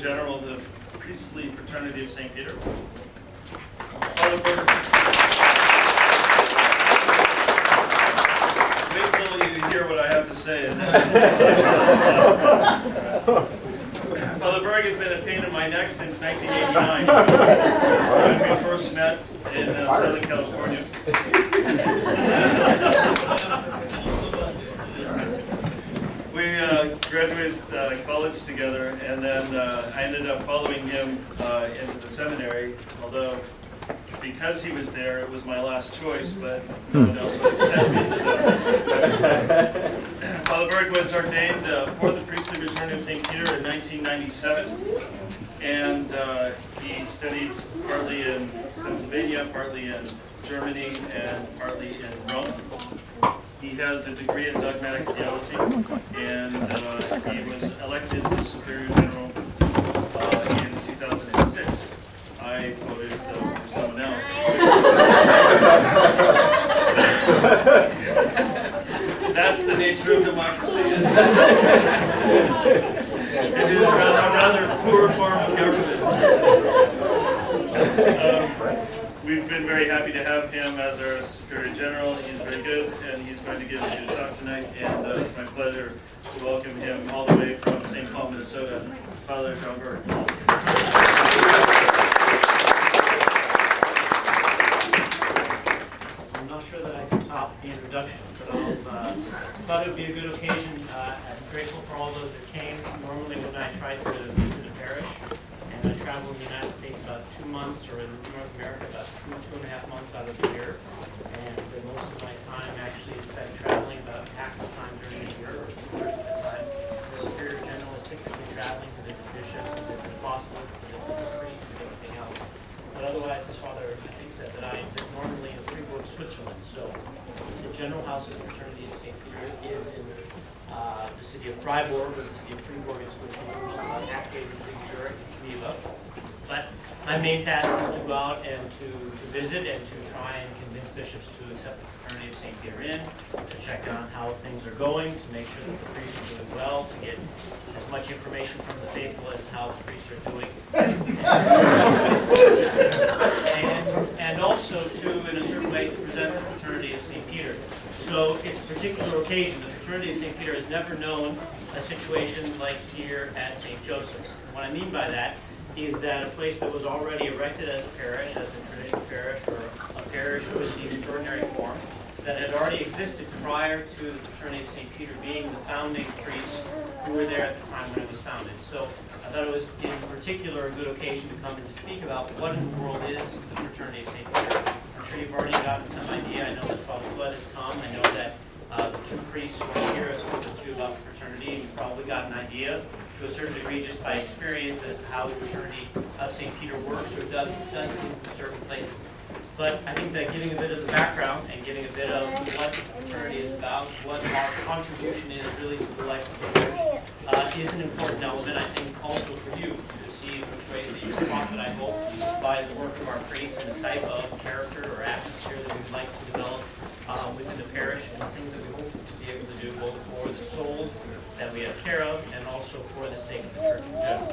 General of the Priestly Fraternity of St. Peter. Father Berg. Wait till you hear what I have to say. Father Berg has been a pain in my neck since 1989, when we first met in Southern California. We graduated college together, and then I ended up following him into the seminary, although because he was there, it was my last choice, but no one else would accept me. So Father Berg was ordained for the priestly fraternity of St. Peter in 1997, and he studied partly in Pennsylvania, partly in Germany, and partly in Rome. He has a degree in dogmatic theology, and he was elected Superior General in 2006. I voted for someone else. That's the nature of democracy, isn't it? It is a rather poor form of government. We've been very happy to have him as our Superior General. He's very good, and he's going to give you a talk tonight, and it's my pleasure to welcome him all the way from St. Paul, Minnesota, Father John Berg. I'm not sure that I can top the introduction, but I thought it would be a good occasion. I'm grateful for all those that came. Normally when I try to visit a parish, and I travel in the United States about 2 months, or in North America about two and a half months out of the year. And most of my time actually is spent traveling, about half the time during the year, or 2/3 of the time. The Superior General is typically traveling to visit bishops, to visit apostles, to visit priests, and everything else. But otherwise, as Father, I think, said, that I live normally in Fribourg, Switzerland. So the General House of the Fraternity of St. Peter is in the city of Freiburg, or the city of Fribourg in Switzerland, which is about halfway between Zurich and Geneva. But my main task is to go out and to visit and to try and convince bishops to accept the Fraternity of St. Peter in, to check on how things are going, to make sure that the priests are doing well, to get as much information from the faithful as to how the priests are doing. And also to, in a certain way, to present the Fraternity of St. Peter. So it's a particular occasion. The Fraternity of St. Peter has never known a situation like here at St. Joseph's. And what I mean by that is that a place that was already erected as a parish, as a traditional parish, or a parish with the extraordinary form, that had already existed prior to the Fraternity of St. Peter being the founding priests who were there at the time when it was founded. So I thought it was in particular a good occasion to come and to speak about what in the world is the Fraternity of St. Peter. I'm sure you've already gotten some idea. I know that Father Flood has come. I know that the two priests who are here have spoken to you about the fraternity, and you've probably got an idea to a certain degree just by experience as to how the Fraternity of St. Peter works or does things in certain places. But I think that giving a bit of the background and giving a bit of what the fraternity is about, what our contribution is really to the life of the church, is an important element, I think, also for you to see which ways that you can profit, I hope, by the work of our priests and the type of character or atmosphere that we'd like to develop within the parish, and things that we hope to be able to do both for the souls that we have care of and also for the sake of the church in general.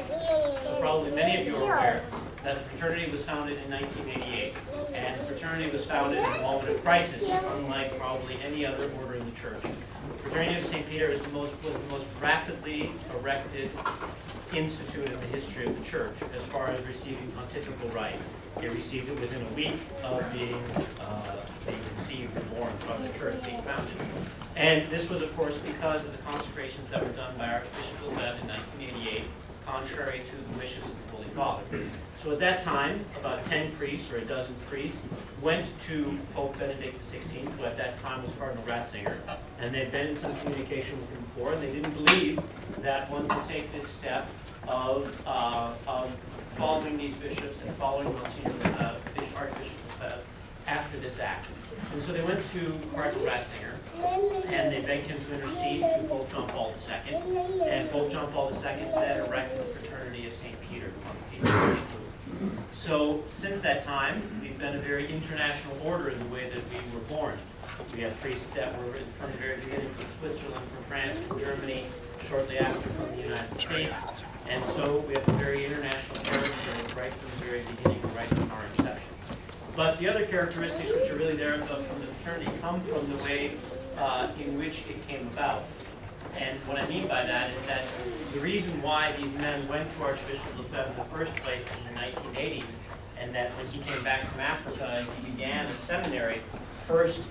So probably many of you are aware that the fraternity was founded in 1988, and the fraternity was founded in a moment of crisis, unlike probably any other order in the church. The Fraternity of St. Peter was the most rapidly erected institute in the history of the church as far as receiving pontifical right. They received it within a week of being conceived and born from the church being founded. And this was, of course, because of the consecrations that were done by Archbishop Lev in 1988, contrary to the wishes of the Holy Father. So at that time, about 10 priests, or a dozen priests, went to Pope Benedict XVI, who at that time was Cardinal Ratzinger, and they'd been in some communication with him before, and they didn't believe that one could take this step of following these bishops and following Monsignor Archbishop after this act. And so they went to Cardinal Ratzinger, and they begged him to intercede to Pope John Paul II, and Pope John Paul II then erected the Fraternity of St. Peter on the Feast of St. Luke. So since that time, we've been a very international order in the way that we were born. We have priests that were from the very beginning from Switzerland, from France, from Germany, shortly after from the United States, And so we have a very international character right from the very beginning, right from our inception. But the other characteristics which are really there from the fraternity come from the way in which it came about. And what I mean by that is that the reason why these men went to Archbishop Lefebvre in the first place in the 1980s, and that when he came back from Africa, he began a seminary first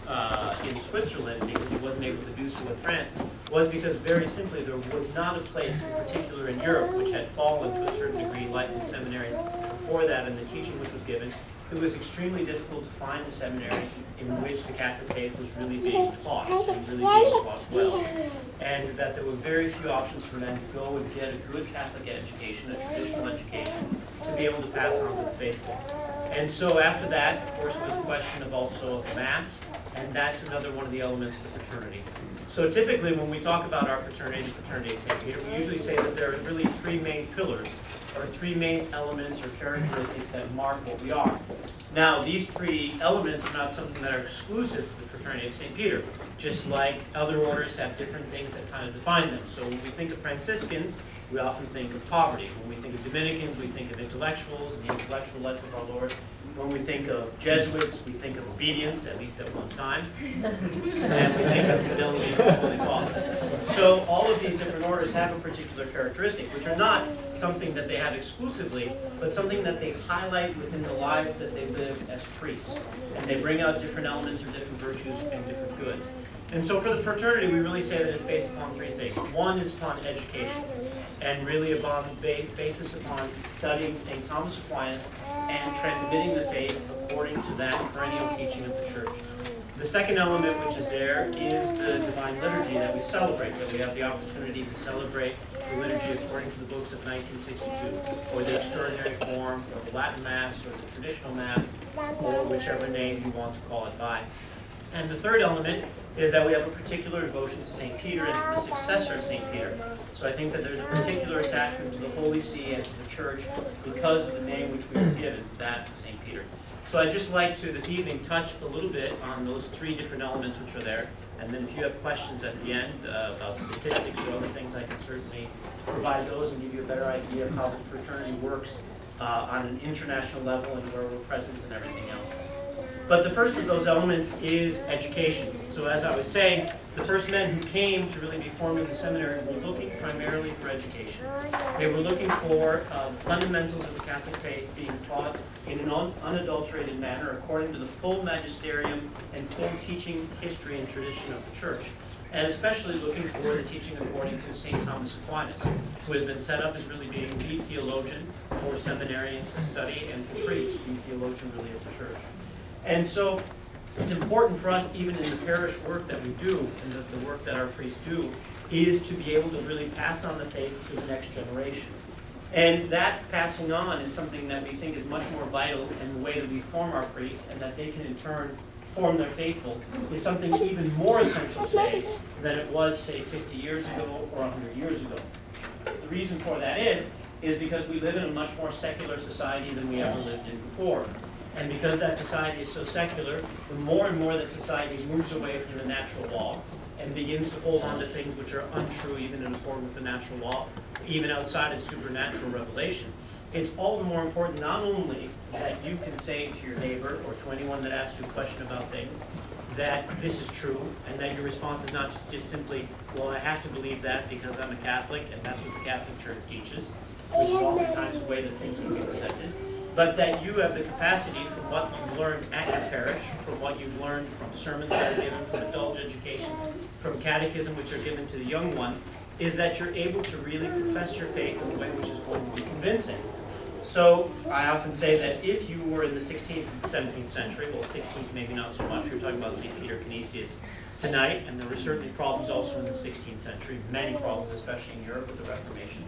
in Switzerland because he wasn't able to do so in France, was because very simply there was not a place in particular in Europe which had fallen to a certain degree like the seminaries before that, and the teaching which was given. It was extremely difficult to find a seminary in which the Catholic faith was really being taught, and really being taught well. And that there were very few options for men to go and get a good Catholic education, a traditional education, to be able to pass on to the faithful. And so after that, of course, was a question of also of Mass, and that's another one of the elements of the fraternity. So typically when we talk about our fraternity, the Fraternity of St. Peter, we usually say that there are really three main pillars, or three main elements or characteristics that mark what we are. Now, these three elements are not something that are exclusive to the Fraternity of St. Peter, just like other orders have different things that kind of define them. So when we think of Franciscans, we often think of poverty. When we think of Dominicans, we think of intellectuals and the intellectual life of our Lord. When we think of Jesuits, we think of obedience, at least at one time. And we think of fidelity to the Holy Father. So all of these different orders have a particular characteristic, which are not something that they have exclusively, but something that they highlight within the lives that they live as priests. And they bring out different elements or different virtues and different goods. And so for the fraternity, we really say that it's based upon three things. One is upon education, and really upon basis upon studying St. Thomas Aquinas and transmitting the faith according to that perennial teaching of the Church. The second element which is there is the Divine Liturgy that we celebrate, that we have the opportunity to celebrate the liturgy according to the books of 1962, or the extraordinary form, or the Latin Mass, or the traditional Mass, or whichever name you want to call it by. And the third element is that we have a particular devotion to St. Peter and to the successor of St. Peter. So I think that there's a particular attachment to the Holy See and to the Church because of the name which we were given, that of St. Peter. So I'd just like to, this evening, touch a little bit on those three different elements which are there. And then if you have questions at the end about statistics or other things, I can certainly provide those and give you a better idea of how the fraternity works on an international level and where we're present and everything else. But the first of those elements is education. So as I was saying, the first men who came to really be forming the seminary were looking primarily for education. They were looking for the fundamentals of the Catholic faith being taught in an unadulterated manner according to the full magisterium and full teaching history and tradition of the Church. And especially looking for the teaching according to St. Thomas Aquinas, who has been set up as really being the theologian for seminarians to study and for priests, the theologian really of the Church. And so it's important for us, even in the parish work that we do, and the work that our priests do, is to be able to really pass on the faith to the next generation. And that passing on is something that we think is much more vital in the way that we form our priests, and that they can in turn form their faithful, is something even more essential today than it was, say, 50 years ago or 100 years ago. The reason for that is because we live in a much more secular society than we ever lived in before. And because that society is so secular, the more and more that society moves away from the natural law and begins to hold on to things which are untrue even in accord with the natural law, even outside of supernatural revelation, it's all the more important not only that you can say to your neighbor or to anyone that asks you a question about things that this is true, and that your response is not just simply, well, I have to believe that because I'm a Catholic and that's what the Catholic Church teaches, which is oftentimes the way that things can be presented, but that you have the capacity from what you've learned at your parish, from what you've learned from sermons that are given, from adult education, from catechism which are given to the young ones, is that you're able to really profess your faith in a way which is going to be convincing. So I often say that if you were in the 16th and 17th century, well, 16th maybe not so much, we were talking about St. Peter Canisius tonight, and there were certainly problems also in the 16th century, many problems, especially in Europe with the Reformation.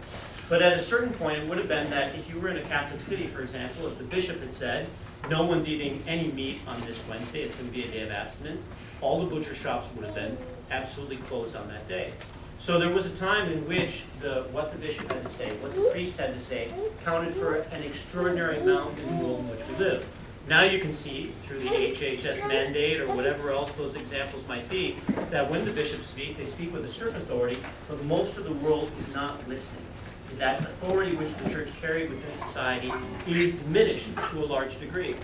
But at a certain point, it would have been that if you were in a Catholic city, for example, if the bishop had said, no one's eating any meat on this Wednesday, it's going to be a day of abstinence, all the butcher shops would have been absolutely closed on that day. So there was a time in which what the bishop had to say, what the priest had to say, counted for an extraordinary amount in the world in which we live. Now you can see, through the HHS mandate or whatever else those examples might be, that when the bishops speak, they speak with a certain authority, but most of the world is not listening. that authority which the church carried within society is diminished to a large degree.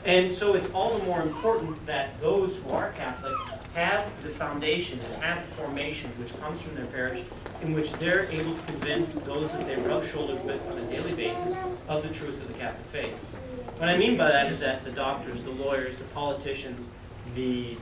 And so it's all the more important that those who are Catholic have the foundation and have the formation which comes from their parish, in which they're able to convince those that they rub shoulders with on a daily basis of the truth of the Catholic faith. What I mean by that is that the doctors, the lawyers, the politicians, the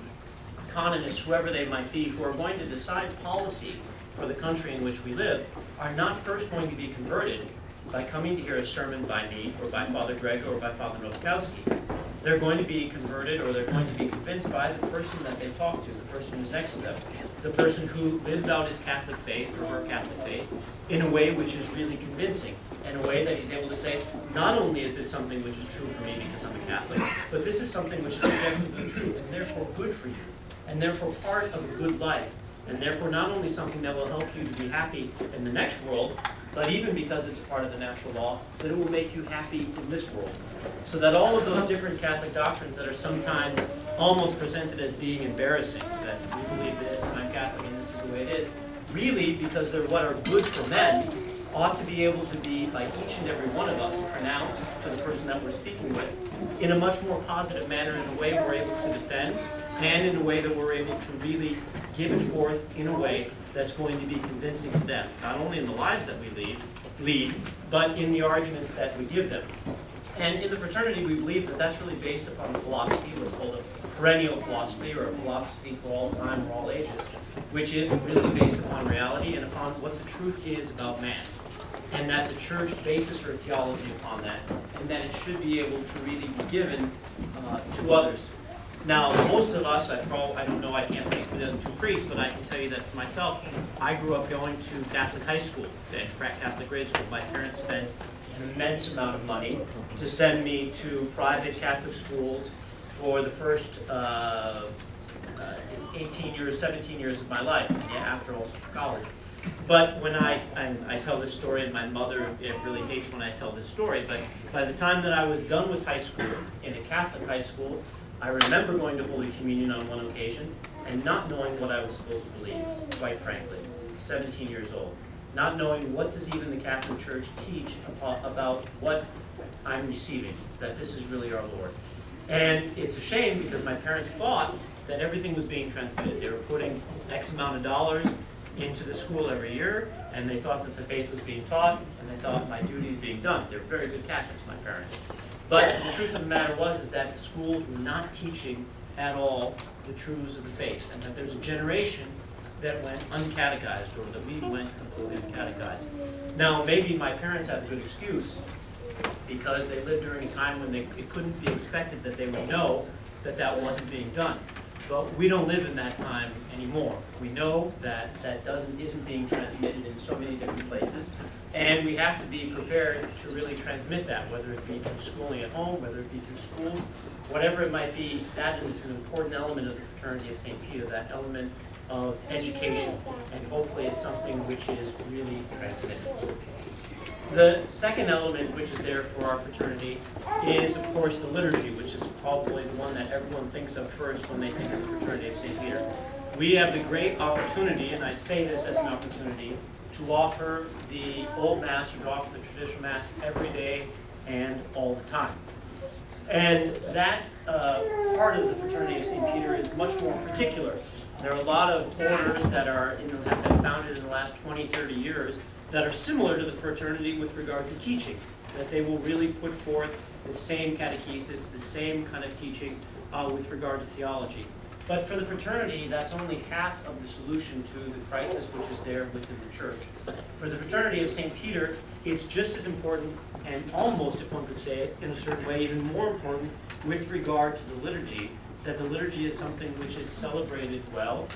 economists, whoever they might be, who are going to decide policy for the country in which we live, are not first going to be converted by coming to hear a sermon by me, or by Father Greg, or by Father Nowakowski. They're going to be converted, or they're going to be convinced by the person that they talk to, the person who's next to them, the person who lives out his Catholic faith, or her Catholic faith, in a way which is really convincing, in a way that he's able to say, not only is this something which is true for me because I'm a Catholic, but this is something which is objectively true, and therefore good for you, and therefore part of a good life, and therefore not only something that will help you to be happy in the next world, but even because it's a part of the natural law, that it will make you happy in this world. So that all of those different Catholic doctrines that are sometimes almost presented as being embarrassing, that we believe this, and I'm Catholic, and this is the way it is, really, because they're what are good for men, ought to be able to be, by each and every one of us, pronounced to the person that we're speaking with, in a much more positive manner, in a way we're able to defend, and in a way that we're able to really give it forth in a way that's going to be convincing to them, not only in the lives that we lead, but in the arguments that we give them. And in the fraternity, we believe that that's really based upon a philosophy, what's called a perennial philosophy, or a philosophy for all time or all ages, which is really based upon reality and upon what the truth is about man. And that the church bases her theology upon that, and that it should be able to really be given to others. Now, most of us, I don't know, I can't speak for the other two priests, but I can tell you that for myself, I grew up going to Catholic high school, then Catholic grade school. My parents spent an immense amount of money to send me to private Catholic schools for the first 18 years, 17 years of my life, and after all, college. But when I tell this story, and my mother really hates when I tell this story, but by the time that I was done with high school, in a Catholic high school, I remember going to Holy Communion on one occasion and not knowing what I was supposed to believe, quite frankly, 17 years old. Not knowing what does even the Catholic Church teach about what I'm receiving, that this is really our Lord. And it's a shame because my parents thought that everything was being transmitted. They were putting X amount of dollars into the school every year, and they thought that the faith was being taught, and they thought my duty is being done. They're very good Catholics, my parents. But the truth of the matter is that the schools were not teaching at all the truths of the faith, and that there's a generation that went uncatechized, or that we went completely uncatechized. Now, maybe my parents had a good excuse, because they lived during a time when it couldn't be expected that they would know that that wasn't being done. But we don't live in that time anymore. We know that that isn't being transmitted in so many different places, and we have to be prepared to really transmit that, whether it be through schooling at home, whether it be through school, whatever it might be. That is an important element of the Fraternity of St. Peter, that element of education, and hopefully it's something which is really transmitted. The second element which is there for our fraternity is, of course, the liturgy, which is probably the one that everyone thinks of first when they think of the Fraternity of St. Peter. We have the great opportunity, and I say this as an opportunity, to offer the Old Mass, or to offer the traditional Mass every day and all the time. And that part of the Fraternity of St. Peter is much more particular. There are a lot of orders that have been founded in the last 20, 30 years that are similar to the fraternity with regard to teaching, that they will really put forth the same catechesis, the same kind of teaching with regard to theology. But for the fraternity, that's only half of the solution to the crisis which is there within the church. For the Fraternity of St. Peter, it's just as important, and almost, if one could say it, in a certain way, even more important with regard to the liturgy, that the liturgy is something which is celebrated well,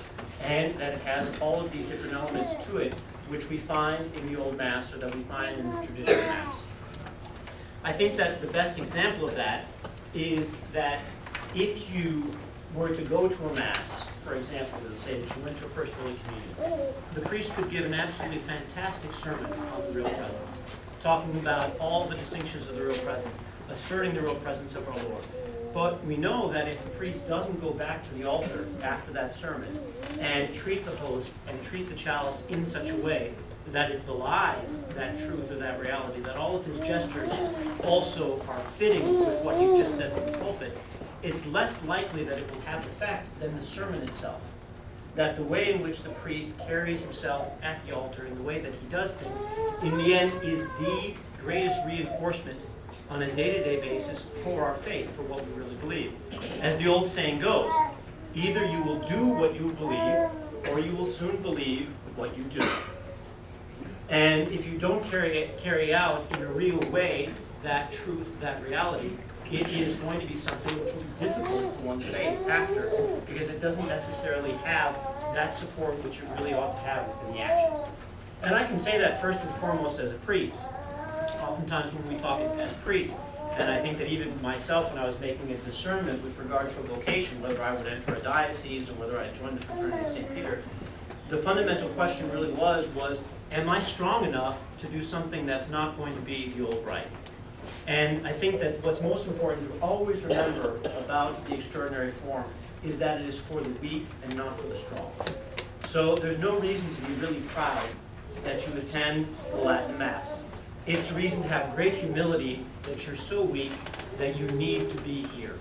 and that it has all of these different elements to it, which we find in the Old Mass, or that we find in the traditional Mass. I think that the best example of that is that if you were to go to a Mass, for example, let's say that you went to a First Holy Communion, the priest could give an absolutely fantastic sermon on the real presence, talking about all the distinctions of the real presence, asserting the real presence of our Lord. But we know that if the priest doesn't go back to the altar after that sermon and treat the host and treat the chalice in such a way that it belies that truth or that reality, that all of his gestures also are fitting with what he's just said from the pulpit, it's less likely that it will have effect than the sermon itself. That the way in which the priest carries himself at the altar and the way that he does things, in the end, is the greatest reinforcement on a day-to-day basis for our faith, for what we really believe. As the old saying goes, either you will do what you believe, or you will soon believe what you do. And if you don't carry out in a real way that truth, that reality, it is going to be something which will be difficult for one's faith after, because it doesn't necessarily have that support which it really ought to have in the actions. And I can say that first and foremost as a priest. Oftentimes when we talk as priests, and I think that even myself when I was making a discernment with regard to a vocation, whether I would enter a diocese or whether I joined the Fraternity of St. Peter, the fundamental question really was, am I strong enough to do something that's not going to be the old right? And I think that what's most important to always remember about the extraordinary form is that it is for the weak and not for the strong. So there's no reason to be really proud that you attend the Latin Mass. It's a reason to have great humility that you're so weak that you need to be here.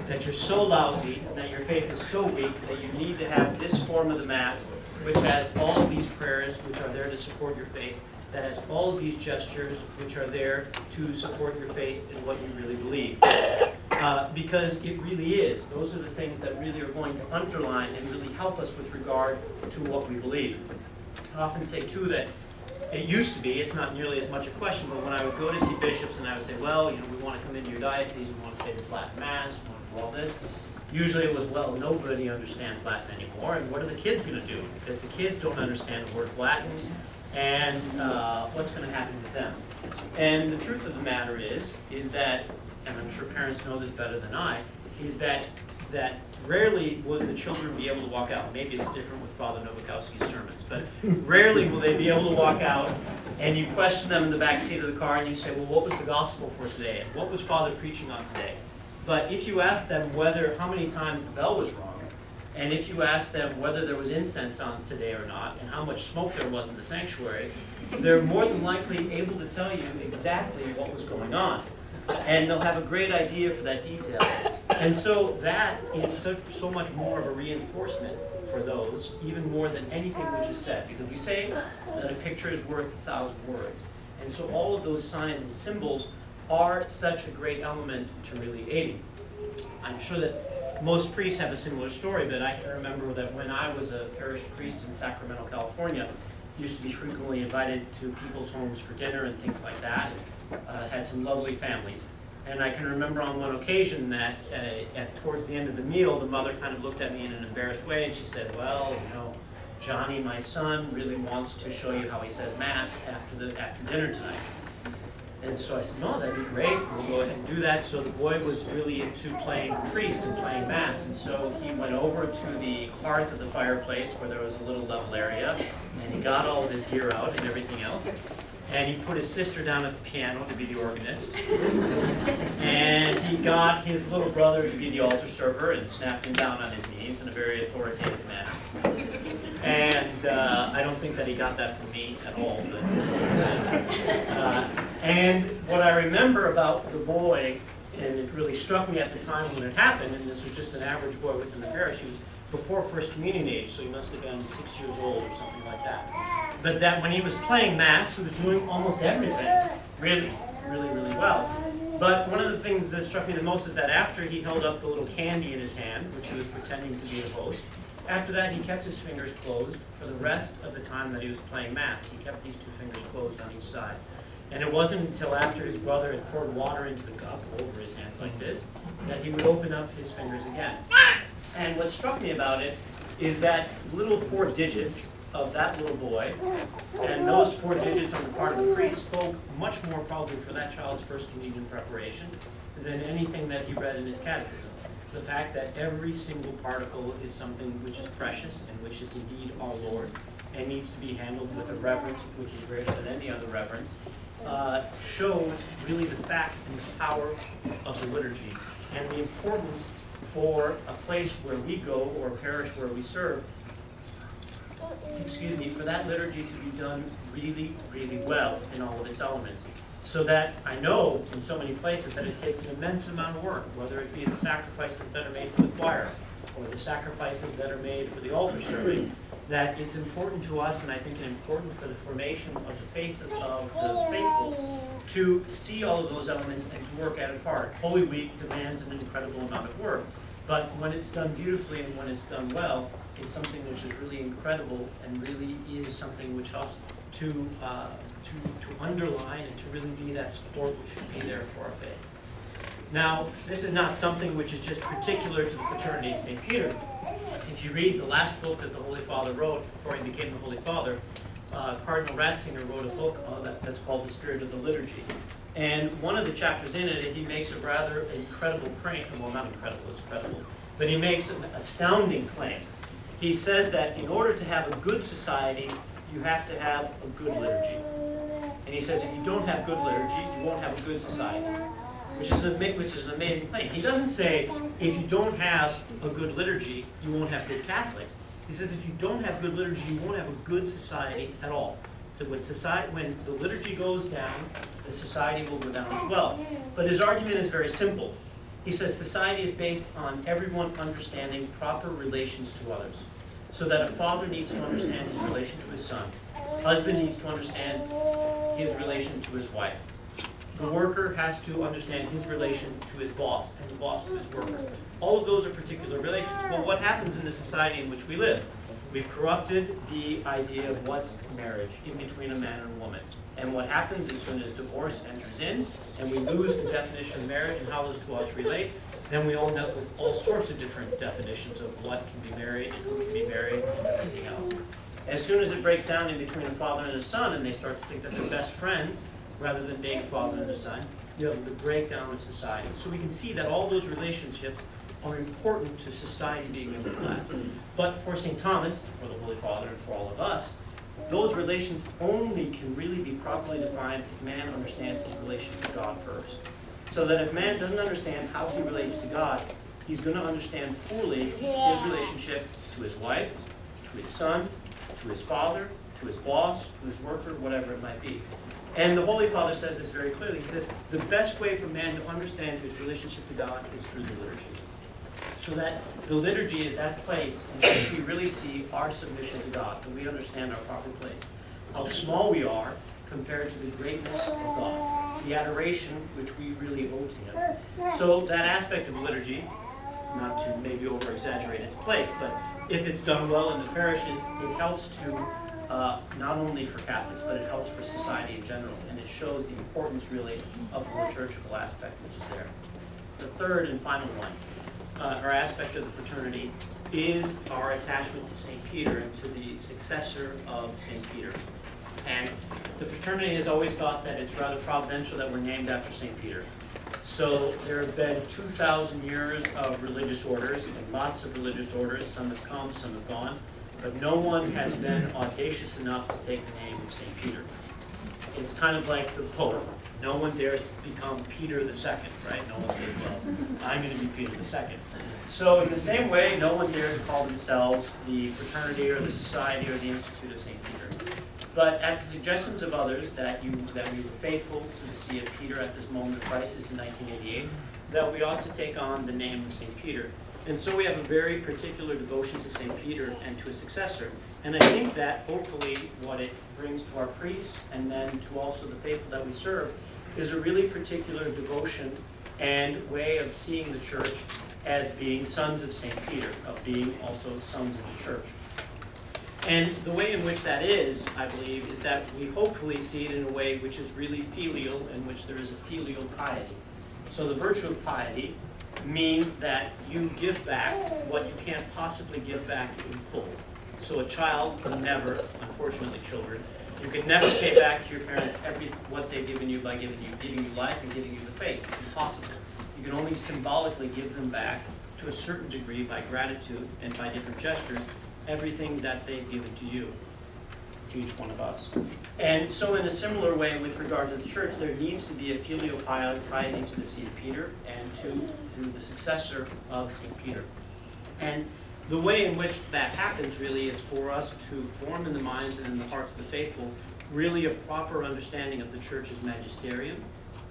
That you're so lousy, that your faith is so weak that you need to have this form of the Mass, which has all of these prayers which are there to support your faith, that has all of these gestures which are there to support your faith in what you really believe. Because it really is. Those are the things that really are going to underline and really help us with regard to what we believe. I often say, too, that it used to be, it's not nearly as much a question, but when I would go to see bishops and I would say, well, we want to come into your diocese, we want to say this Latin Mass, we want to do all this. Usually it was, well, nobody understands Latin anymore, and what are the kids going to do? Because the kids don't understand the word Latin, and what's going to happen with them? And the truth of the matter is that, and I'm sure parents know this better than I, is that rarely will the children be able to walk out. Maybe it's different with Father Nowakowski's sermons, but rarely will they be able to walk out and you question them in the back seat of the car and you say, well, what was the gospel for today? And what was Father preaching on today? But if you ask them how many times the bell was rung, and if you ask them whether there was incense on today or not, and how much smoke there was in the sanctuary, they're more than likely able to tell you exactly what was going on. And they'll have a great idea for that detail. And so that is so much more of a reinforcement for those, even more than anything which is said. Because we say that a picture is worth 1,000 words. And so all of those signs and symbols are such a great element to really aiding. I'm sure that most priests have a similar story, but I can remember that when I was a parish priest in Sacramento, California, I used to be frequently invited to people's homes for dinner and things like that. Had some lovely families. And I can remember on one occasion that towards the end of the meal, the mother kind of looked at me in an embarrassed way and she said, well, Johnny, my son, really wants to show you how he says Mass after dinner tonight. And so I said, no, that'd be great. We'll go ahead and do that. So the boy was really into playing priest and playing Mass. And so he went over to the hearth of the fireplace where there was a little level area. And he got all of his gear out and everything else. And he put his sister down at the piano to be the organist. And he got his little brother to be the altar server and snapped him down on his knees in a very authoritative manner. And I don't think that he got that from me at all. But, and what I remember about the boy, and it really struck me at the time when it happened, and this was just an average boy within the parish, he was before First Communion age, so he must have been 6 years old or something like that. But that when he was playing Mass, he was doing almost everything really, really, really well. But one of the things that struck me the most is that after he held up the little candy in his hand, which he was pretending to be the host, after that he kept his fingers closed for the rest of the time that he was playing Mass. He kept these two fingers closed on each side. And it wasn't until after his brother had poured water into the cup over his hands like this, that he would open up his fingers again. And what struck me about it is that little 4 digits of that little boy, and those 4 digits on the part of the priest spoke much more probably for that child's First Communion preparation than anything that he read in his catechism. The fact that every single particle is something which is precious and which is indeed our Lord and needs to be handled with a reverence which is greater than any other reverence, shows really the fact and the power of the liturgy and the importance for a place where we go or a parish where we serve for that liturgy to be done really, really well in all of its elements. So that I know in so many places that it takes an immense amount of work, whether it be the sacrifices that are made for the choir or the sacrifices that are made for the altar serving, that it's important to us, and I think important for the formation of the faith of the faithful, to see all of those elements and to work at it hard. Holy Week demands an incredible amount of work, but when it's done beautifully and when it's done well, it's something which is really incredible and really is something which helps to underline and to really be that support which should be there for our faith. Now, this is not something which is just particular to the Fraternity of St. Peter. If you read the last book that the Holy Father wrote before he became the Holy Father, Cardinal Ratzinger wrote a book that's called The Spirit of the Liturgy. And one of the chapters in it, he makes a rather incredible claim. Well, not incredible, it's credible. But he makes an astounding claim. He says that in order to have a good society, you have to have a good liturgy. And he says if you don't have good liturgy, you won't have a good society, which is an amazing claim. He doesn't say if you don't have a good liturgy, you won't have good Catholics. He says if you don't have good liturgy, you won't have a good society at all. So when the liturgy goes down, the society will go down as well. But his argument is very simple. He says society is based on everyone understanding proper relations to others. So that a father needs to understand his relation to his son. Husband needs to understand his relation to his wife. The worker has to understand his relation to his boss, and the boss to his worker. All of those are particular relations. Well, what happens in the society in which we live? We've corrupted the idea of what's marriage in between a man and a woman. And what happens as soon as divorce enters in, and we lose the definition of marriage and how those two ought to relate, then we end up with all sorts of different definitions of what can be married and who can be married and everything else. As soon as it breaks down in between a father and a son, and they start to think that they're best friends, rather than being a father and a son, you have the breakdown of society. So we can see that all those relationships are important to society being able to last. But for St. Thomas, for the Holy Father, and for all of us, those relations only can really be properly defined if man understands his relation to God first. So that if man doesn't understand how he relates to God, he's going to understand poorly his relationship to his wife, to his son, to his father, to his boss, to his worker, whatever it might be. And the Holy Father says this very clearly. He says the best way for man to understand his relationship to God is through the liturgy. So that the liturgy is that place in which we really see our submission to God, that we understand our proper place, how small we are compared to the greatness of God, the adoration which we really owe to Him. So that aspect of liturgy, not to maybe over-exaggerate its place, but if it's done well in the parishes, it helps to not only for Catholics, but it helps for society in general, and it shows the importance really of the liturgical aspect which is there. The third and final one, our aspect of the fraternity, is our attachment to St. Peter and to the successor of St. Peter. And the fraternity has always thought that it's rather providential that we're named after St. Peter. So there have been 2,000 years of religious orders, and lots of religious orders. Some have come, some have gone. But no one has been audacious enough to take the name of St. Peter. It's kind of like the Pope. No one dares to become Peter II, right? No one says, well, I'm going to be Peter II. So in the same way, no one dares to call themselves the fraternity or the society or the Institute of St. Peter. But at the suggestions of others that we were faithful to the See of Peter at this moment of crisis in 1988, that we ought to take on the name of St. Peter. And so we have a very particular devotion to St. Peter and to his successor. And I think that hopefully what it brings to our priests and then to also the faithful that we serve is a really particular devotion and way of seeing the church as being sons of St. Peter, of being also sons of the church. And the way in which that is, I believe, is that we hopefully see it in a way which is really filial, in which there is a filial piety. So the virtue of piety means that you give back what you can't possibly give back in full. So a child can never, unfortunately children, you can never pay back to your parents what they've given you by giving you life and giving you the faith. It's impossible. You can only symbolically give them back to a certain degree by gratitude and by different gestures, everything that they've given to you, to each one of us. And so in a similar way with regard to the church, there needs to be a filial piety to the See of Peter and to the successor of St. Peter. And The way in which that happens really is for us to form in the minds and in the hearts of the faithful really a proper understanding of the church's magisterium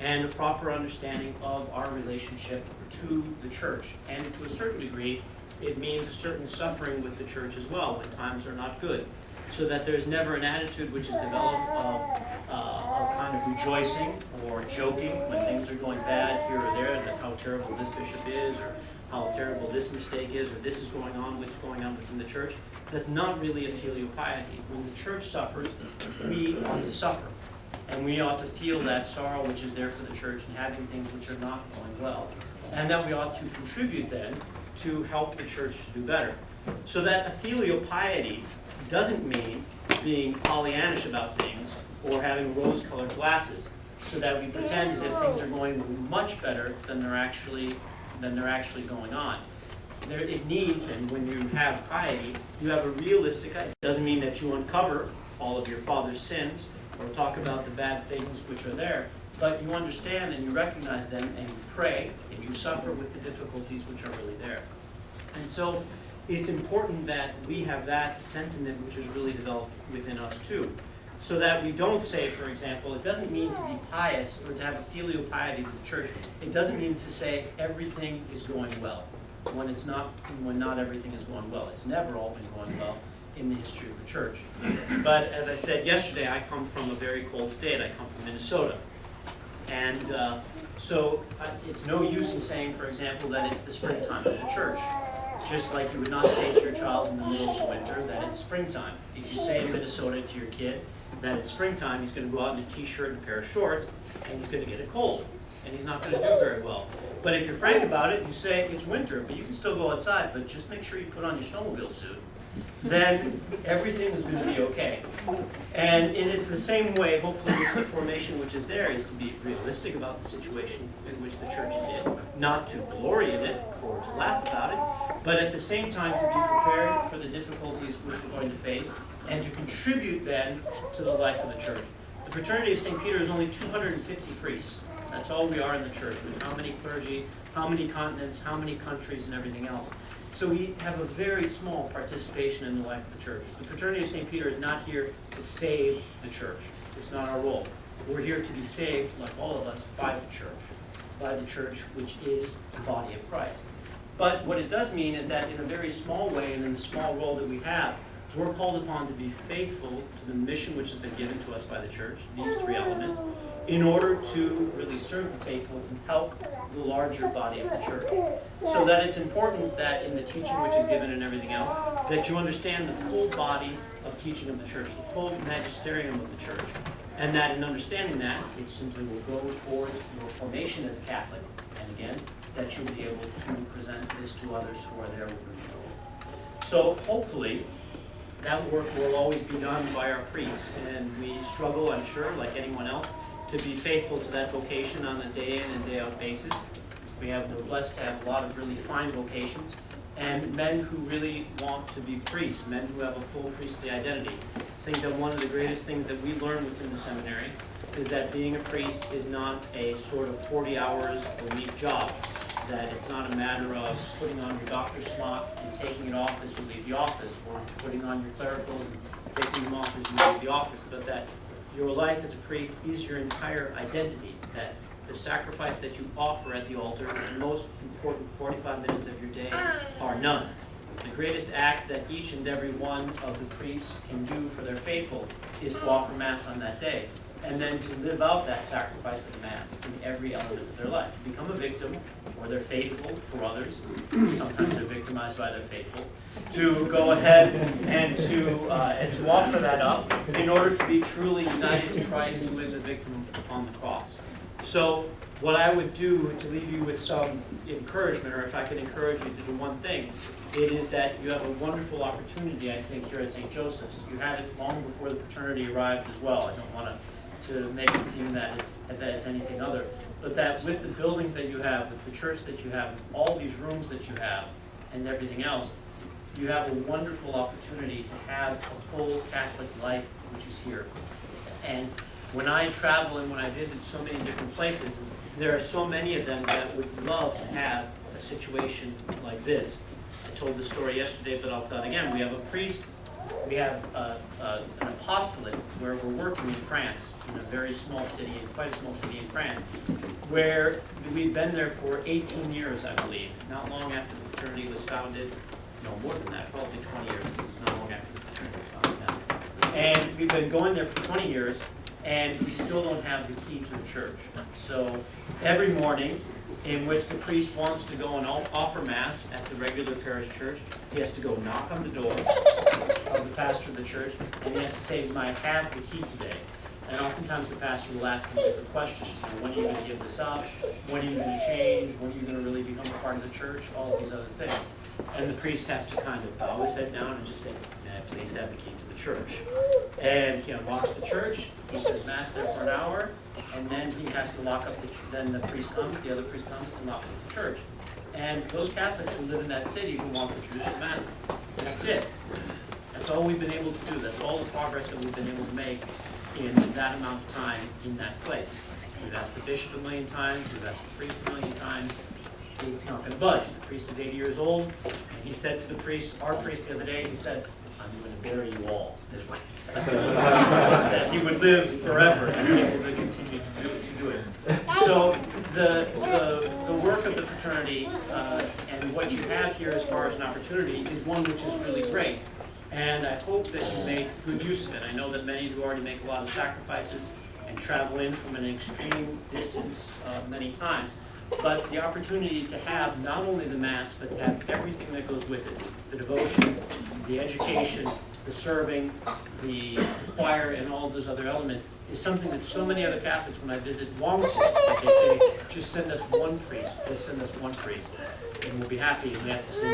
and a proper understanding of our relationship to the church. And to a certain degree, it means a certain suffering with the church as well when times are not good, so that there's never an attitude which is developed of kind of rejoicing or joking when things are going bad here or there, that how terrible this bishop is, or how terrible this mistake is, or this is going on, what's going on within the church. That's not really a filial piety. When the church suffers, we ought to suffer. And we ought to feel that sorrow which is there for the church and having things which are not going well. And that we ought to contribute then to help the church to do better. So that a filial piety doesn't mean being Pollyannish about things or having rose-colored glasses so that we pretend as if things are going much better than they're actually going on. It needs, and when you have piety, you have a realistic idea. It doesn't mean that you uncover all of your father's sins or talk about the bad things which are there, but you understand and you recognize them and you pray and you suffer with the difficulties which are really there. And so it's important that we have that sentiment which is really developed within us too. So that we don't say, for example, it doesn't mean to be pious or to have a filial piety to the church. It doesn't mean to say everything is going well when not everything is going well. It's never all been going well in the history of the church. But as I said yesterday, I come from a very cold state. I come from Minnesota. And so it's no use in saying, for example, that it's the springtime of the church. Just like you would not say to your child in the middle of the winter that it's springtime. If you say in Minnesota to your kid that it's springtime, he's going to go out in a t-shirt and a pair of shorts, and he's going to get a cold, and he's not going to do very well. But if you're frank about it, you say it's winter, but you can still go outside, but just make sure you put on your snowmobile suit. Then everything is going to be okay. And it's the same way, hopefully, with the formation which is there, is to be realistic about the situation in which the church is in, not to glory in it or to laugh about it, but at the same time to be prepared for the difficulties which we're going to face and to contribute then to the life of the church. The Fraternity of St. Peter is only 250 priests. That's all we are in the church, with how many clergy, how many continents, how many countries, and everything else. So we have a very small participation in the life of the church. The Fraternity of St. Peter is not here to save the church. It's not our role. We're here to be saved, like all of us, by the church which is the body of Christ. But what it does mean is that in a very small way and in the small role that we have, we're called upon to be faithful to the mission which has been given to us by the church, these three elements, in order to really serve the faithful and help the larger body of the church. So that it's important that in the teaching which is given and everything else, that you understand the full body of teaching of the church, the full magisterium of the church, and that in understanding that, it simply will go towards your formation as a Catholic, and again, that you'll be able to present this to others who are there with you. So hopefully, that work will always be done by our priests, and we struggle, I'm sure, like anyone else, to be faithful to that vocation on a day in and day out basis. We have the blessed to have a lot of really fine vocations, and men who really want to be priests, men who have a full priestly identity. I think that one of the greatest things that we learn within the seminary is that being a priest is not a sort of 40 hours a week job. That it's not a matter of putting on your doctor's smock and taking it off as you leave the office, or putting on your clericals and taking them off as you leave the office, but that your life as a priest is your entire identity, that the sacrifice that you offer at the altar is the most important 45 minutes of your day, are none. The greatest act that each and every one of the priests can do for their faithful is to offer Mass on that day, and then to live out that sacrifice of the Mass in every element of their life. To become a victim for their faithful, for others, sometimes they're victimized by their faithful, to go ahead and to offer that up in order to be truly united to Christ, who is a victim upon the cross. So what I would do to leave you with some encouragement, or if I could encourage you to do one thing, it is that you have a wonderful opportunity, I think, here at St. Joseph's. You had it long before the fraternity arrived as well. I don't want to make it seem that it's anything other, but that with the buildings that you have, with the church that you have, all these rooms that you have, and everything else, you have a wonderful opportunity to have a full Catholic life which is here. And when I travel and when I visit so many different places, there are so many of them that would love to have a situation like this. I told this story yesterday, but I'll tell it again. We have a priest, we have an apostolate where we're working in France, in a very small city, quite a small city in France, where we've been there for 18 years, I believe, not long after the fraternity was founded. No, more than that, probably 20 years. It's not long after the fraternity was founded now. And we've been going there for 20 years, and we still don't have the key to the church. So every morning, in which the priest wants to go and offer Mass at the regular parish church, he has to go knock on the door of the pastor of the church, and he has to say, "I have the key today." And oftentimes the pastor will ask him different questions. You know, when are you going to give this up? When are you going to change? When are you going to really become a part of the church? All of these other things. And the priest has to kind of bow his head down and just say, "May I please have the key to the church?" And he unlocks the church, he says Mass there for an hour, and then he has to lock up then the priest comes, the other priest comes and locks up the church. And those Catholics who live in that city who want the traditional Mass, that's it. That's all we've been able to do. That's all the progress that we've been able to make in that amount of time in that place. We've asked the bishop a million times, we've asked the priest a million times. He's not going to budge. The priest is 80 years old, and he said to the priest, our priest the other day, he said, "I'm going to bury you all," is what he said. That he would live forever and be able to continue to do it. So the work of the fraternity and what you have here as far as an opportunity is one which is really great. And I hope that you make good use of it. I know that many of you already make a lot of sacrifices and travel in from an extreme distance many times. But the opportunity to have not only the Mass, but to have everything that goes with it, the devotions, the education, the serving, the choir, and all those other elements, is something that so many other Catholics, when I visit, long for. Like they say, "Just send us one priest, just send us one priest, and we'll be happy." And we have to send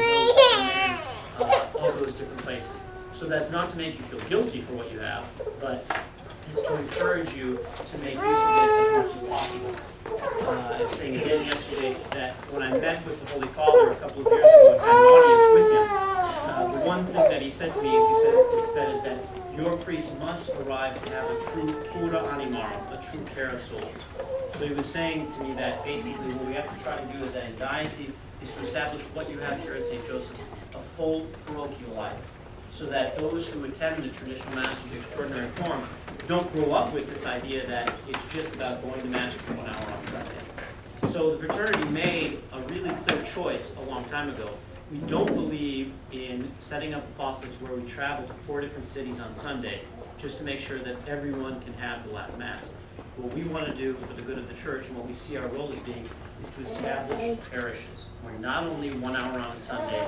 those, all those different places. So that's not to make you feel guilty for what you have, but it's to encourage you to make use of it as much as possible. I was saying again yesterday that when I met with the Holy Father a couple of years ago and had an audience with him, the one thing that he said to me is is that your priest must arrive to have a true cura animarum, a true care of souls. So he was saying to me that basically what we have to try to do is that in diocese is to establish what you have here at St. Joseph's, a full parochial life, so that those who attend the traditional Mass of the extraordinary form don't grow up with this idea that it's just about going to Mass for 1 hour on Sunday. So the fraternity made a really clear choice a long time ago. We don't believe in setting up apostolates where we travel to 4 different cities on Sunday just to make sure that everyone can have the Latin Mass. What we want to do for the good of the church and what we see our role as being is to establish parishes where not only 1 hour on Sunday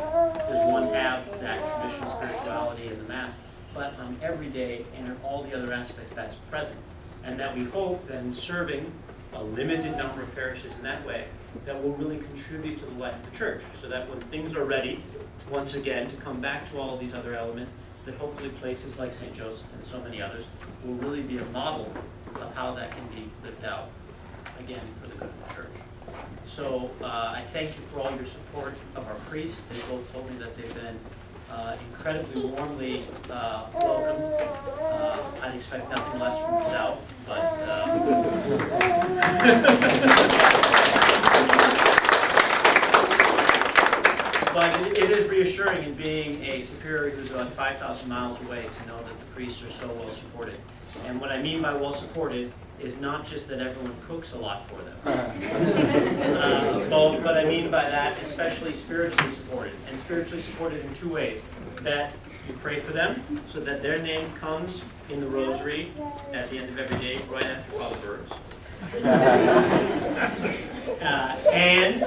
does one have that traditional spirituality in the Mass, but on every day and in all the other aspects that's present. And that we hope that in serving a limited number of parishes in that way, that will really contribute to the life of the church, so that when things are ready, once again, to come back to all of these other elements, that hopefully places like St. Joseph and so many others will really be a model of how that can be lived out, again, for the good of the church. So I thank you for all your support of our priests. They both told me that they've been incredibly warmly welcomed. I'd expect nothing less from the South, but but it is reassuring in being a superior who's about 5,000 miles away to know that the priests are so well supported. And what I mean by well supported is not just that everyone cooks a lot for them, but I mean by that especially spiritually supported, and spiritually supported in 2 ways. That you pray for them so that their name comes in the rosary at the end of every day, right after Father Berg's. And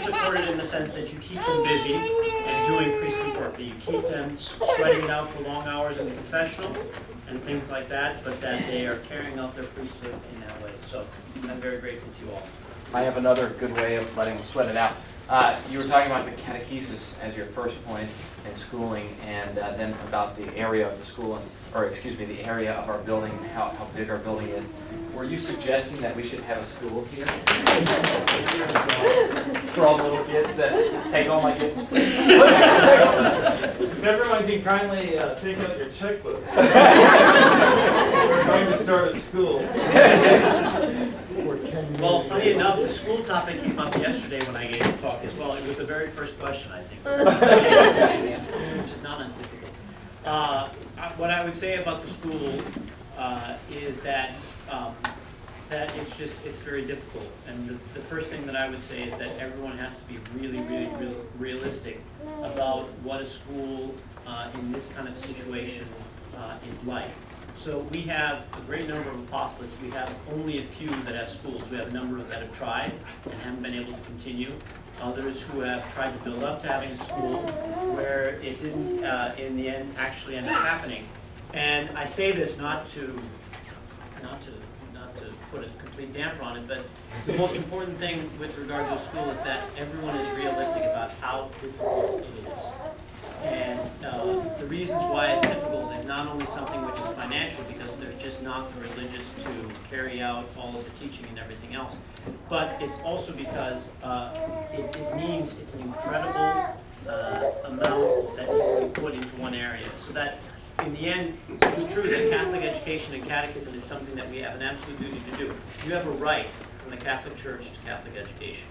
supported in the sense that you keep them busy and doing priestly work, that you keep them sweating it out for long hours in the confessional and things like that, but that they are carrying out their priesthood in that way. So I'm very grateful to you all. I have another good way of letting them sweat it out. You were talking about the catechesis as your first point in schooling, and then about the area of the school, the area of our building, how big our building is. Were you suggesting that we should have a school here? For all the little kids that take all my kids? If everyone can kindly take out your checkbooks. We're going to start a school. For Well, funny enough, the school topic came up yesterday when I gave the talk as well. It was the very first question, I think, which is not untypical. What I would say about the school is that it's very difficult. And the first thing that I would say is that everyone has to be really realistic about what a school in this kind of situation is like. So we have a great number of apostolates. We have only a few that have schools. We have a number that have tried and haven't been able to continue. Others who have tried to build up to having a school where it didn't, in the end, actually end up happening. And I say this not to put a complete damper on it, but the most important thing with regard to a school is that everyone is realistic about how difficult it is. And the reasons why it's difficult is not only something which is financial, because there's just not the religious to carry out all of the teaching and everything else, but it's also because it means it's an incredible amount that needs to be put into one area. So that in the end, it's true that Catholic education and catechism is something that we have an absolute duty to do. You have a right from the Catholic Church to Catholic education.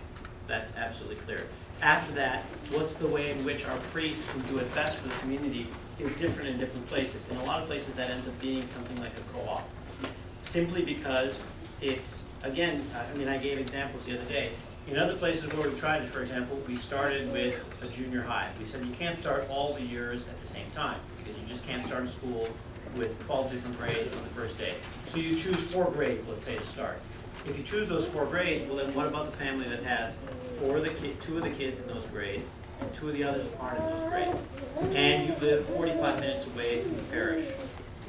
That's absolutely clear. After that, what's the way in which our priests can do it best for the community is different in different places. In a lot of places that ends up being something like a co-op. Simply because it's, again, I gave examples the other day. In other places where we tried it, for example, we started with a junior high. We said you can't start all the years at the same time because you just can't start a school with 12 different grades on the first day. So you choose 4 grades, let's say, to start. If you choose those 4 grades, well then what about the family that has 2 of the kids in those grades and 2 of the others aren't in those grades? And you live 45 minutes away from the parish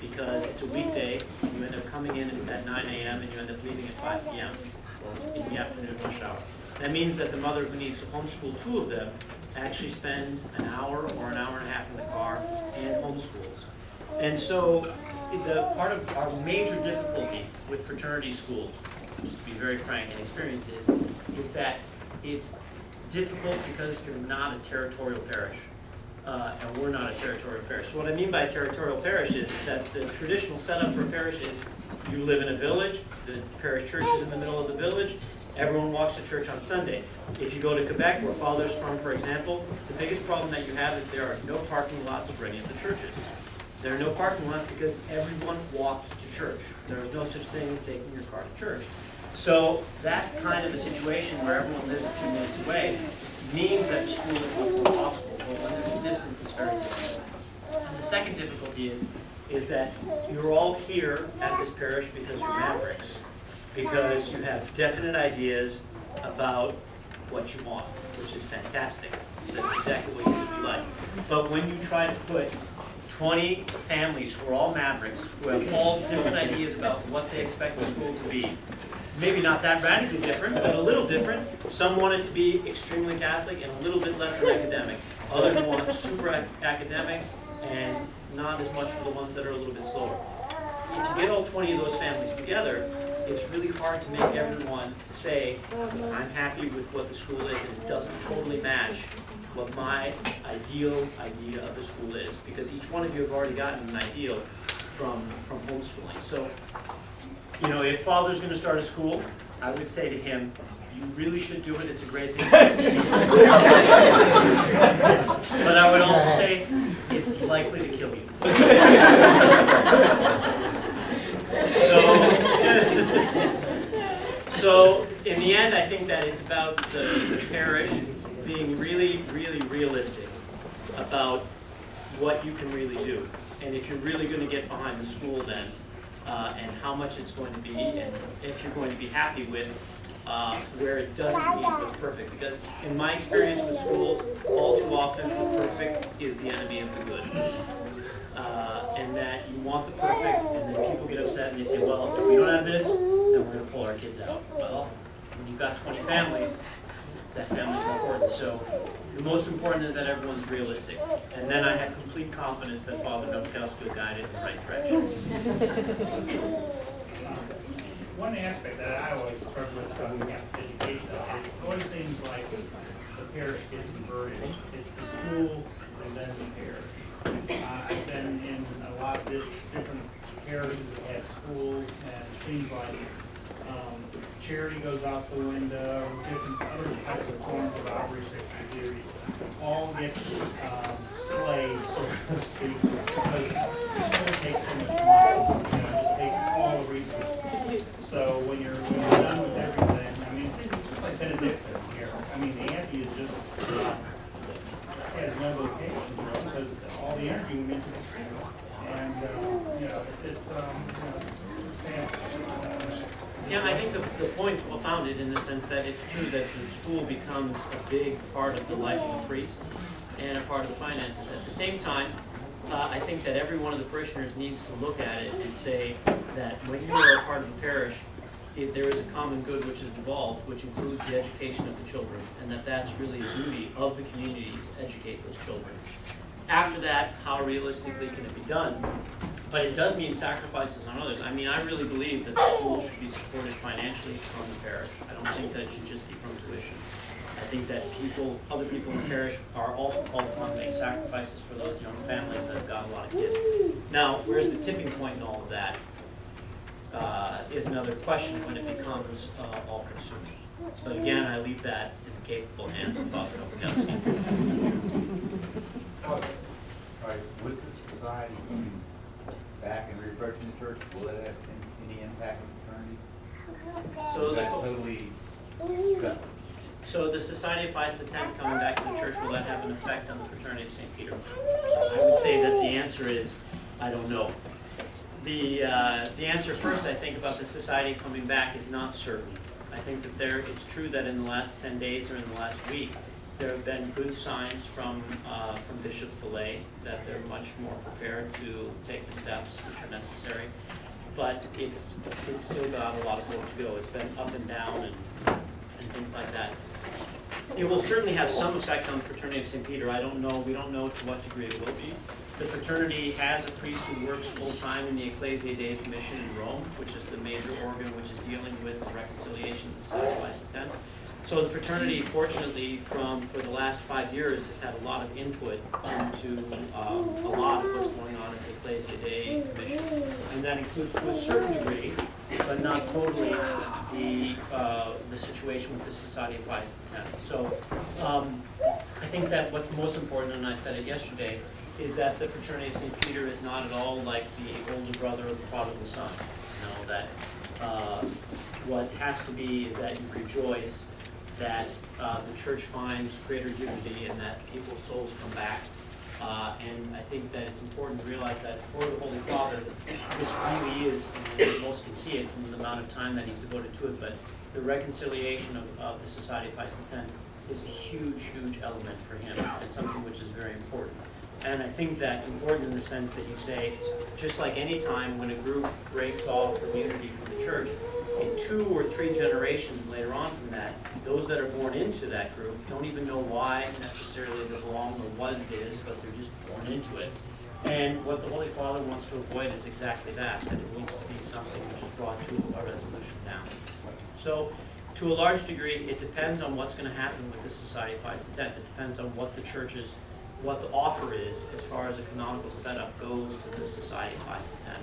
because it's a weekday and you end up coming in at 9 a.m. and you end up leaving at 5 p.m. or in the afternoon rush hour. That means that the mother who needs to homeschool 2 of them actually spends an hour or an hour and a half in the car and homeschools. And so the part of our major difficulty with fraternity schools, just to be very frank and experience, is that it's difficult because you're not a territorial parish. And we're not a territorial parish. So what I mean by a territorial parish is that the traditional setup for a parish is you live in a village, the parish church is in the middle of the village, everyone walks to church on Sunday. If you go to Quebec, where Father's from, for example, the biggest problem that you have is there are no parking lots to bring into churches. There are no parking lots because everyone walked to church. There is no such thing as taking your car to church. So that kind of a situation where everyone lives a few minutes away means that the school is much more possible, but when there's a distance, it's very difficult. And the second difficulty is that you're all here at this parish because you're mavericks, because you have definite ideas about what you want, which is fantastic. That's exactly what you should be like. But when you try to put 20 families who are all mavericks, who have all different ideas about what they expect the school to be, maybe not that radically different, but a little different. Some want it to be extremely Catholic and a little bit less than academic. Others want super academics and not as much for the ones that are a little bit slower. If you get all 20 of those families together, it's really hard to make everyone say, I'm happy with what the school is, and it doesn't totally match what my ideal idea of the school is, because each one of you have already gotten an ideal from homeschooling. So, if Father's going to start a school, I would say to him, you really should do it, it's a great thing. But I would also say, it's likely to kill you. So in the end, I think that it's about the parish being really realistic about what you can really do. And if you're really going to get behind the school then, and how much it's going to be, and if you're going to be happy with where it doesn't meet what's perfect. Because in my experience with schools, all too often the perfect is the enemy of the good. And that you want the perfect, and then people get upset and they say, well, if we don't have this, then we're going to pull our kids out. Well, when you've got 20 families, that family's important. So the most important is that everyone's realistic. And then I had complete confidence that Father Novakowski will guide it in the right direction. One aspect that I always struggle with talking about education is it always seems like the parish gets converted. It's the school and then the parish. I've been in a lot of different parishes that have schools, and it seems like Charity goes out the window, different other types of forms of outreach that you do, all get slayed, so to speak, because it takes so much money, it just takes all the resources. So when you're done with everything, I mean, it's just like Benedictine here. I mean, the auntie is just, has no vocation, because all the energy went into the school. And, it's sad. Yeah, I think the point's well founded in the sense that it's true that the school becomes a big part of the life of the priest and a part of the finances. At the same time, I think that every one of the parishioners needs to look at it and say that when you are a part of the parish, there is a common good which is involved, which includes the education of the children, and that's really a duty of the community to educate those children. After that, how realistically can it be done? But it does mean sacrifices on others. I mean, I really believe that the school should be supported financially from the parish. I don't think that it should just be from tuition. I think that other people in the parish are also called upon to make sacrifices for those young families that have got a lot of kids. Now, where's the tipping point in all of that is another question when it becomes all-consuming. But again, I leave that in the capable hands of Father Nowakowski. All right, with the society coming back and reapproaching the church, will that have any impact on fraternity? So Is that totally separate? So the Society of Pius X coming back to the church, will that have an effect on the Fraternity of St. Peter? I would say that the answer is, I don't know. The answer first, I think, about the society coming back is not certain. I think that it's true that in the last 10 days or in the last week, there have been good signs from Bishop Fillet that they're much more prepared to take the steps which are necessary. But it's still got a lot of work to go. It's been up and down and things like that. It will certainly have some effect on the Fraternity of St. Peter. I don't know. We don't know to what degree it will be. The fraternity has a priest who works full-time in the Ecclesiae Dei Commission in Rome, which is the major organ which is dealing with the reconciliation of the Society of Pius X. So the fraternity, fortunately, for the last 5 years, has had a lot of input into a lot of what's going on at the Ecclesiae Dei Commission. And that includes, to a certain degree, but not totally, the situation with the Society of Pius X. So I think that what's most important, and I said it yesterday, is that the Fraternity of St. Peter is not at all like the older brother of the prodigal son. You know, that what has to be is that you rejoice that the church finds greater unity and that people's souls come back. And I think that it's important to realize that for the Holy Father, this really is, and most can see it from the amount of time that he's devoted to it, but the reconciliation of the Society of Pius X is a huge, huge element for him, and something which is very important. And I think that important in the sense that you say, just like any time when a group breaks off from unity from the church, in 2 or 3 generations later on from that, those that are born into that group don't even know why necessarily they belong or what it is, but they're just born into it. And what the Holy Father wants to avoid is exactly that it needs to be something which is brought to a resolution now. So, to a large degree, it depends on what's going to happen with the Society of Pius X. It depends on what what the offer is as far as a canonical setup goes to the Society of Pius X.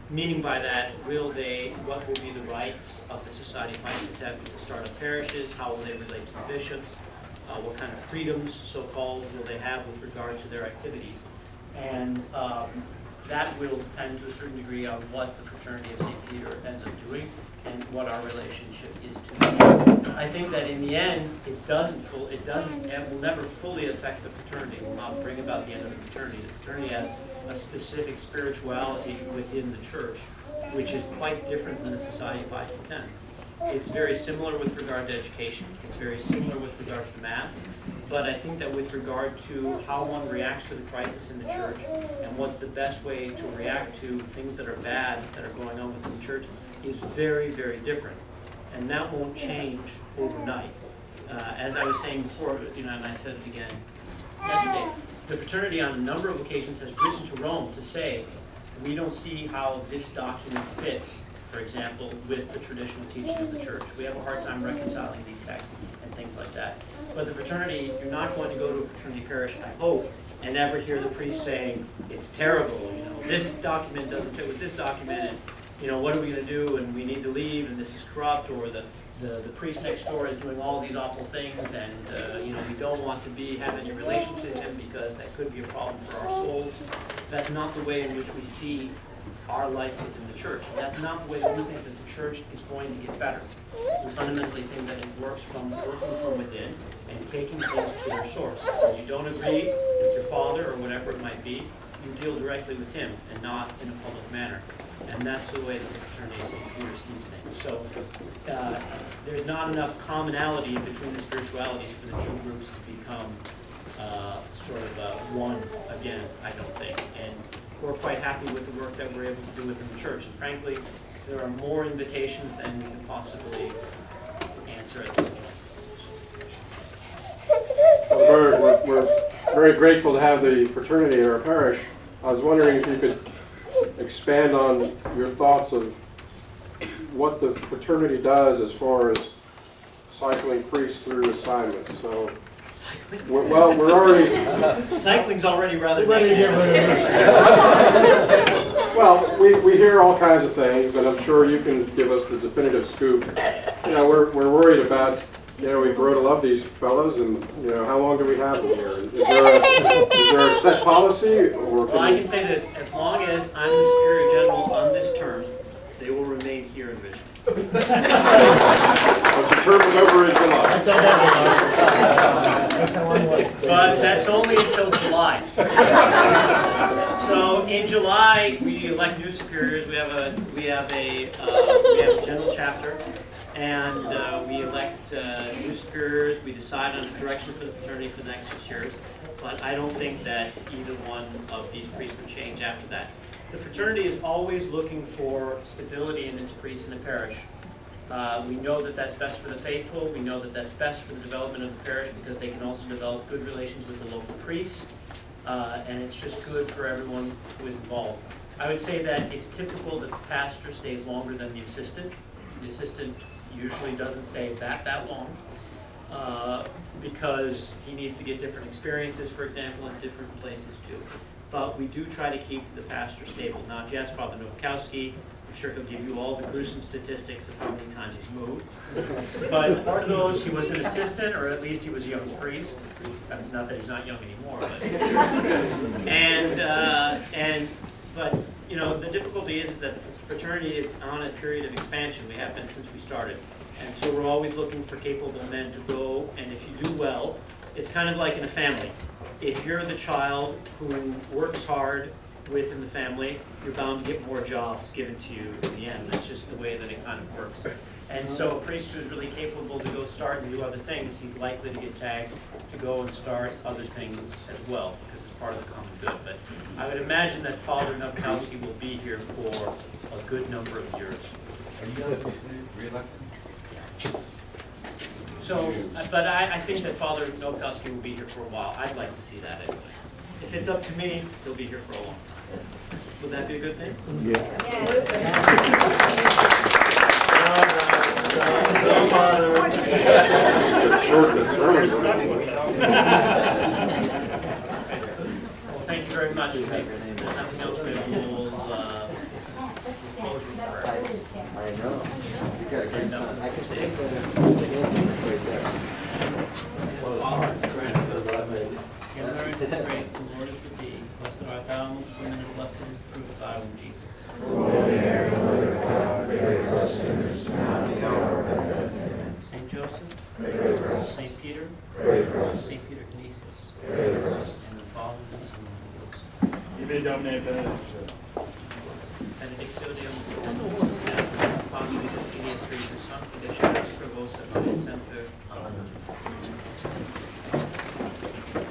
Meaning by that, what will be the rights of the Society of Pius X to start up parishes? How will they relate to the bishops? What kind of freedoms, so-called, will they have with regard to their activities? And that will depend to a certain degree on what the Fraternity of St. Peter ends up doing and what our relationship is to them. I think that in the end, it will never fully affect the fraternity. It will not bring about the end of the fraternity. The fraternity has a specific spirituality within the church, which is quite different than the Society of Pius X. It's very similar with regard to education. It's very similar with regard to math. But I think that with regard to how one reacts to the crisis in the church and what's the best way to react to things that are bad that are going on within the church is very, very different. And that won't change overnight. As I was saying before, and I said it again yesterday, the fraternity on a number of occasions has written to Rome to say, we don't see how this document fits, for example, with the traditional teaching of the church. We have a hard time reconciling these texts and things like that. But the fraternity, you're not going to go to a fraternity parish, I hope, and never hear the priest saying, it's terrible, this document doesn't fit with this document, what are we going to do, and we need to leave, and this is corrupt, or the priest next door is doing all these awful things, and we don't want to have any relation to him because that could be a problem for our souls. That's not the way in which we see our life within the church. And that's not the way that we think that the church is going to get better. We fundamentally think that it works from working from within and taking things to their source. When you don't agree with your father or whatever it might be, you deal directly with him and not in a public manner. And that's the way that the Fraternity of St. Peter sees things. So there's not enough commonality between the spiritualities for the two groups to become sort of one again, I don't think. And we're quite happy with the work that we're able to do within the church. And frankly, there are more invitations than we can possibly answer at this point. Well, Berg, we're very grateful to have the fraternity in our parish. I was wondering if you could expand on your thoughts of what the fraternity does as far as cycling priests through assignments. So, we're already... Cycling's already rather Well, we hear all kinds of things, and I'm sure you can give us the definitive scoop. We're worried about, we grow to love these fellows, and, how long do we have them here? Is there a set policy? Or Well, I can say this, as long as I'm the Superior General on this term, they will remain here in Richmond. But your term is over in July. That's all that But that's only until July. So in July, we elect new superiors. We have a general chapter, and we elect new superiors. We decide on the direction for the fraternity for the next 6 years. But I don't think that either one of these priests would change after that. The fraternity is always looking for stability in its priests in the parish. We know that that's best for the faithful. We know that that's best for the development of the parish because they can also develop good relations with the local priests. And it's just good for everyone who is involved. I would say that it's typical that the pastor stays longer than the assistant. The assistant usually doesn't stay that long because he needs to get different experiences, for example, in different places too. But we do try to keep the pastor stable. Now, if you ask Father Nowakowski, I'm sure he'll give you all the gruesome statistics of how many times he's moved. But part of those, he was an assistant, or at least he was a young priest. Not that he's not young anymore, but the difficulty is that the fraternity is on a period of expansion. We have been since we started, and so we're always looking for capable men to go. And if you do well, it's kind of like in a family. If you're the child who works hard within the family, you're bound to get more jobs given to you in the end. That's just the way that it kind of works. And so a priest who's really capable to go start and do other things, he's likely to get tagged to go and start other things as well, because it's part of the common good. But I would imagine that Father Nowakowski will be here for a good number of years. Are you re-elected? So, but I think that Father Nowakowski will be here for a while. I'd like to see that anyway. If it's up to me, he'll be here for a while. Would that be a good thing? Short Well, thank you very much. If there's nothing else, we will close with prayer. I know. You got a great son. I can see it. Hail Mary, full of grace, the Lord is with thee. Blessed art thou amongst women, and blessed is the fruit of thy womb, Jesus. Saint Joseph, Saint Peter, Saint Peter Canisius, and the Father and the Son and the Holy Ghost. Ibe Domine benedictum. Benedictio Deum, Patris et Filii et Spiritus Sancti, Deus Provost et Semper. Amen.